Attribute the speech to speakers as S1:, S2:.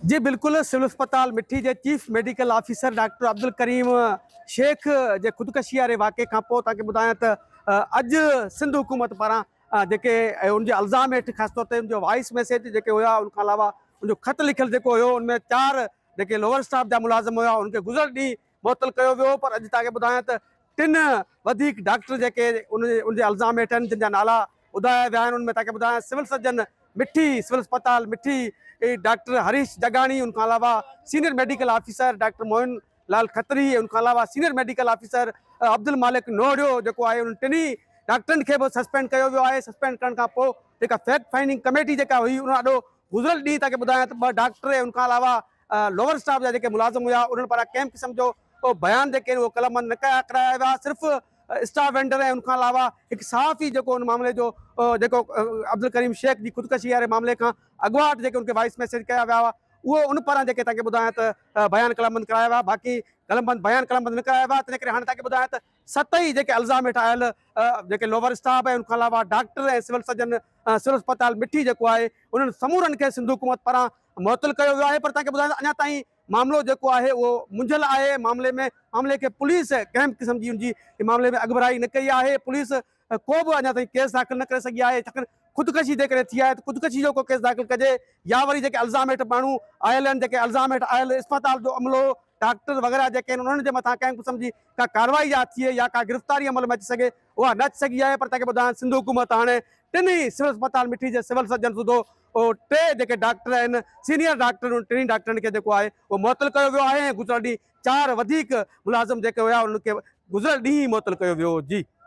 S1: जी बिल्कुल, सिविल अस्पताल मिठी जे chief medical officer doctor Abdul Karim Shaikh जे ख़ुदकशी वारे वाक़े खां पोइ तव्हांखे ॿुधायां त अॼु सिंध हुकूमत पारां जेके उनजे इल्ज़ाम हेठि ख़ासि तौर ते उनजो वॉइस मैसेज जेके हुआ, उनखां अलावा उनजो ख़त लिखियलु जेको हुयो, उनमें 4 जेके लोअर स्टाफ जा मुलाज़िम हुआ उनखे गुज़िरियल ॾींहुं मुअतल कयो वियो। पर अॼु तव्हांखे ॿुधायां त 3 वधीक डॉक्टर जेके उनजे इल्ज़ाम हेठि आहिनि, जिन जा नाला ॿुधाया विया आहिनि, उनमें तव्हांखे ॿुधायां सिविल सर्जन मिठी सिविल अस्पताल मिठी डॉक्टर हरीश जगानी, उनखां अलावा senior medical officer doctor Mohan Lal Khatri, उनखां अलावा सीनियर मेडिकल ऑफिसर अब्दुल मालिक नोड़ियो जेको आहे उन टिनी डॉक्टरनि खे बि सस्पेंड कयो वियो आहे। सस्पेंड करण खां पोइ जेका फैक्ट फाइंडिंग कमेटी जेका हुई, उन ॾाढो गुज़िरियल ॾींहुं तव्हांखे ॿुधायां त 2 डॉक्टर ऐं उनखां अलावा लोअर स्टाफ जा जेके मुलाज़िम हुआ, उन्हनि पारां कंहिं क़िस्म जो बयान जेके आहिनि उहो कलमबंद न कराया विया। सिर्फ़ु स्टाफ वेंडर ऐं उनखां अलावा हिकु सहाफ़ी जेको उन मामले जो जेको अब्दुल करीम शेख जी ख़ुदकशी वारे मामले खां अॻुवाट जेके उनखे वॉइस मैसेज कया विया हुआ, उहो उन पारां जेके तव्हांखे ॿुधायां त बयान कलमबंद कराया विया। बाक़ी बयान कलमबंद न कराया विया। तंहिं करे हाणे तव्हांखे ॿुधायां त 7 ई जेके इल्ज़ाम हेठि आयल जेके लोअर स्टाफ ऐं उनखां अलावा डॉक्टर ऐं सिविल सर्जन सिविल अस्पताल मिठी जेको आहे, उन्हनि समूरनि खे सिंध हुकूमत पारां मुअतल कयो वियो आहे। पर तव्हांखे ॿुधायां त अञा ताईं मामिलो जेको आहे उहो मुंझल आहे। मामले खे पुलिस कंहिं क़िस्म जी उनजी मामले में अॻुभराई न कई आहे। पुलिस को बि अञा ताईं केस दाख़िल न करे सघी आहे, छाकाणि ख़ुदकशी जेकॾहिं थी आहे त ख़ुदकशी जो को केस दाख़िल कजे, या वरी जेके इल्ज़ाम हेठि माण्हू आयल आहिनि, जेके इल्ज़ाम हेठि आयल अस्पताल जो अमलो डॉक्टर वग़ैरह जेके आहिनि, उन्हनि जे मथां कंहिं क़िस्म जी का कार्रवाई या थिए या का गिरफ़्तारी अमल में अची सघे, उहा न अची सघी आहे। पर तव्हांखे ॿुधायां सिंध हुकूमत हाणे 3 सिविल अस्पताल मिठी जे सिविल सर्जन सूधो 3 जेके डॉक्टर आहिनि, सीनियर डॉक्टर, उन 3 डॉक्टरनि खे जेको आहे उहो मुअतल कयो वियो आहे। ऐं गुज़िरियल ॾींहुं 4 वधीक मुलाज़िम जेके हुआ उन्हनि खे गुज़िरियल ॾींहुं मुअतल कयो वियो। जी।